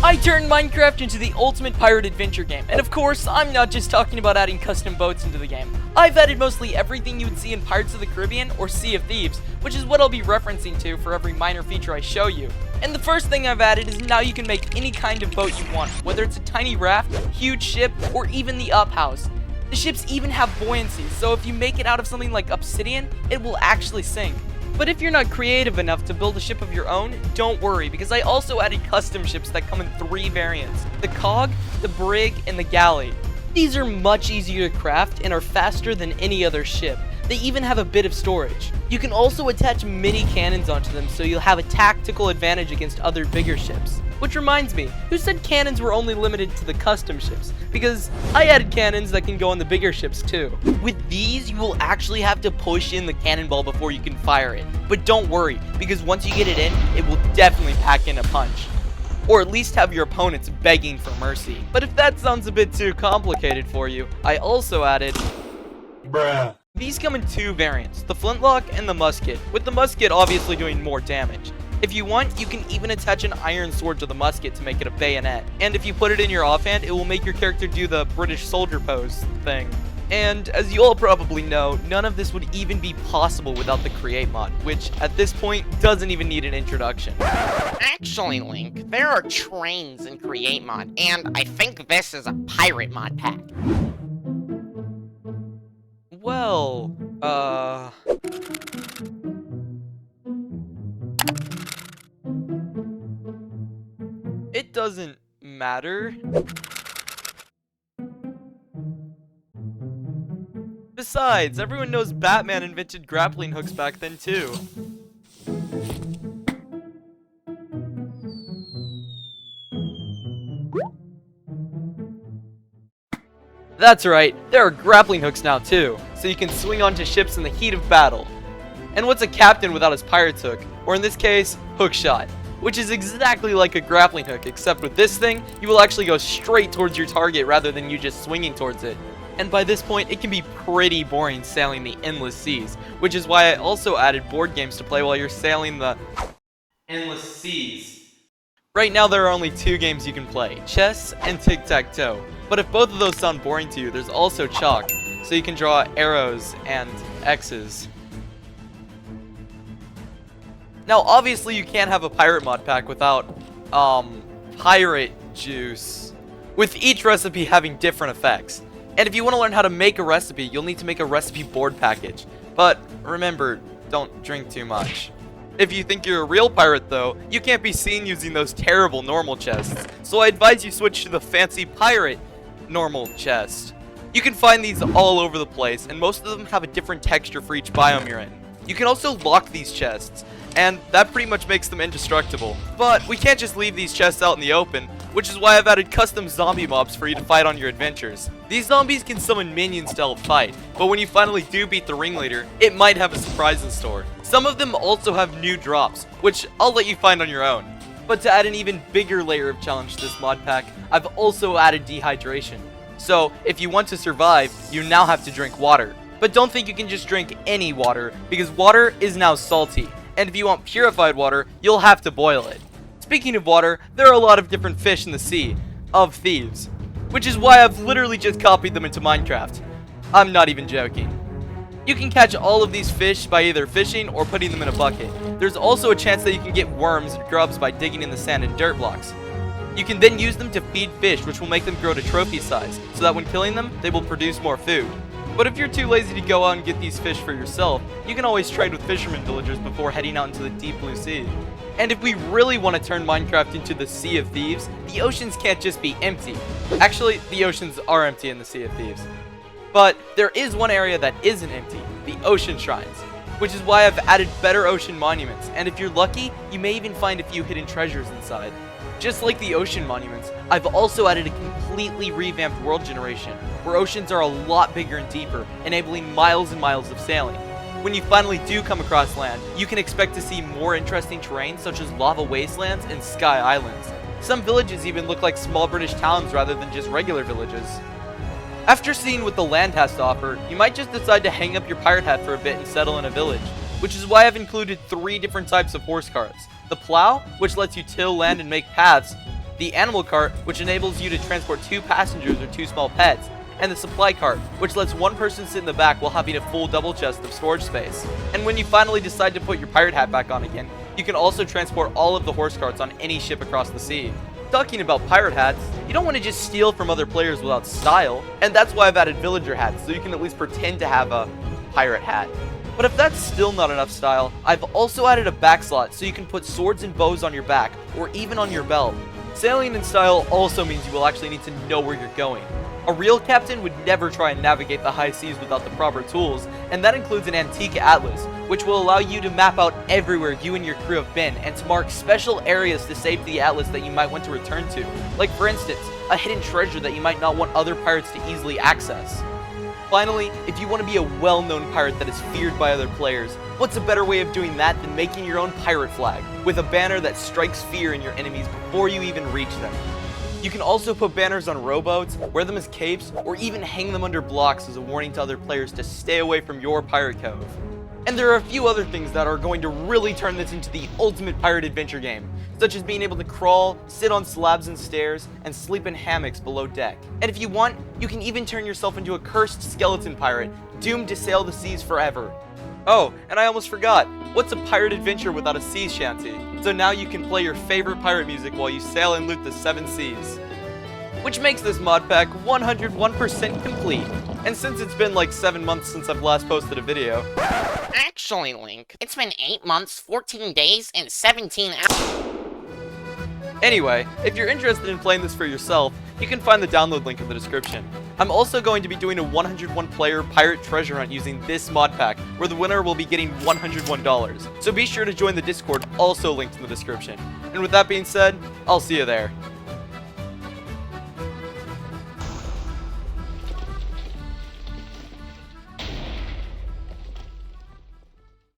I turned Minecraft into the ultimate pirate adventure game, and of course, I'm not just talking about adding custom boats into the game. I've added mostly everything you would see in Pirates of the Caribbean or Sea of Thieves, which is what I'll be referencing to for every minor feature I show you. And the first thing I've added is now you can make any kind of boat you want, whether it's a tiny raft, huge ship, or even the up house. The ships even have buoyancy, so if you make it out of something like obsidian, it will actually sink. But if you're not creative enough to build a ship of your own, don't worry, because I also added custom ships that come in 3 variants: the cog, the brig, and the galley. These are much easier to craft and are faster than any other ship. They even have a bit of storage. You can also attach mini cannons onto them, so you'll have a tactical advantage against other bigger ships. Which reminds me, who said cannons were only limited to the custom ships? Because I added cannons that can go on the bigger ships too. With these, you will actually have to push in the cannonball before you can fire it. But don't worry, because once you get it in, it will definitely pack in a punch. Or at least have your opponents begging for mercy. But if that sounds a bit too complicated for you, I also added... Bruh. These come in 2 variants, the flintlock and the musket, with the musket obviously doing more damage. If you want, you can even attach an iron sword to the musket to make it a bayonet. And if you put it in your offhand, it will make your character do the British soldier pose thing. And as you all probably know, none of this would even be possible without the Create mod, which at this point doesn't even need an introduction. Actually, Link, there are trains in Create mod, and I think this is a pirate mod pack. Well, it doesn't matter. Besides, everyone knows Batman invented grappling hooks back then too. That's right, there are grappling hooks now too, so you can swing onto ships in the heat of battle. And what's a captain without his pirate's hook, or in this case, hook shot, which is exactly like a grappling hook, except with this thing, you will actually go straight towards your target rather than you just swinging towards it. And by this point, it can be pretty boring sailing the endless seas, which is why I also added board games to play while you're sailing the endless seas. Right now there are only 2 games you can play, chess and tic-tac-toe. But if both of those sound boring to you, there's also chalk, so you can draw arrows and X's. Now obviously you can't have a pirate mod pack without, pirate juice, with each recipe having different effects. And if you want to learn how to make a recipe, you'll need to make a recipe board package. But remember, don't drink too much. If you think you're a real pirate though, you can't be seen using those terrible normal chests, so I advise you switch to the fancy pirate normal chest. You can find these all over the place, and most of them have a different texture for each biome you're in. You can also lock these chests, and that pretty much makes them indestructible. But we can't just leave these chests out in the open, which is why I've added custom zombie mobs for you to fight on your adventures. These zombies can summon minions to help fight, but when you finally do beat the ringleader, it might have a surprise in store. Some of them also have new drops, which I'll let you find on your own. But to add an even bigger layer of challenge to this mod pack, I've also added dehydration. So, if you want to survive, you now have to drink water. But don't think you can just drink any water, because water is now salty. And if you want purified water, you'll have to boil it. Speaking of water, there are a lot of different fish in the Sea of Thieves, which is why I've literally just copied them into Minecraft. I'm not even joking. You can catch all of these fish by either fishing or putting them in a bucket. There's also a chance that you can get worms and grubs by digging in the sand and dirt blocks. You can then use them to feed fish, which will make them grow to trophy size, so that when killing them, they will produce more food. But if you're too lazy to go out and get these fish for yourself, you can always trade with fishermen villagers before heading out into the deep blue sea. And if we really want to turn Minecraft into the Sea of Thieves, the oceans can't just be empty. Actually, the oceans are empty in the Sea of Thieves. But there is one area that isn't empty, the ocean shrines, which is why I've added better ocean monuments, and if you're lucky, you may even find a few hidden treasures inside. Just like the ocean monuments, I've also added a completely revamped world generation, where oceans are a lot bigger and deeper, enabling miles and miles of sailing. When you finally do come across land, you can expect to see more interesting terrain such as lava wastelands and sky islands. Some villages even look like small British towns rather than just regular villages. After seeing what the land has to offer, you might just decide to hang up your pirate hat for a bit and settle in a village, which is why I've included 3 different types of horse carts. The plow, which lets you till land and make paths, the animal cart, which enables you to transport 2 passengers or 2 small pets, and the supply cart, which lets one person sit in the back while having a full double chest of storage space. And when you finally decide to put your pirate hat back on again, you can also transport all of the horse carts on any ship across the sea. Talking about pirate hats, you don't want to just steal from other players without style, and that's why I've added villager hats, so you can at least pretend to have a pirate hat. But if that's still not enough style, I've also added a back slot so you can put swords and bows on your back, or even on your belt. Sailing in style also means you will actually need to know where you're going. A real captain would never try and navigate the high seas without the proper tools, and that includes an antique atlas, which will allow you to map out everywhere you and your crew have been, and to mark special areas to save the atlas that you might want to return to. Like for instance, a hidden treasure that you might not want other pirates to easily access. Finally, if you want to be a well-known pirate that is feared by other players, what's a better way of doing that than making your own pirate flag, with a banner that strikes fear in your enemies before you even reach them. You can also put banners on rowboats, wear them as capes, or even hang them under blocks as a warning to other players to stay away from your pirate cove. And there are a few other things that are going to really turn this into the ultimate pirate adventure game, such as being able to crawl, sit on slabs and stairs, and sleep in hammocks below deck. And if you want, you can even turn yourself into a cursed skeleton pirate, doomed to sail the seas forever. Oh, and I almost forgot, what's a pirate adventure without a sea shanty? So now you can play your favorite pirate music while you sail and loot the 7 seas. Which makes this mod pack 101% complete. And since it's been like 7 months since I've last posted a video... Actually, Link, it's been 8 months, 14 days, and 17 hours. Anyway, if you're interested in playing this for yourself, you can find the download link in the description. I'm also going to be doing a 101 player pirate treasure hunt using this mod pack, where the winner will be getting $101. So be sure to join the Discord, also linked in the description. And with that being said, I'll see you there.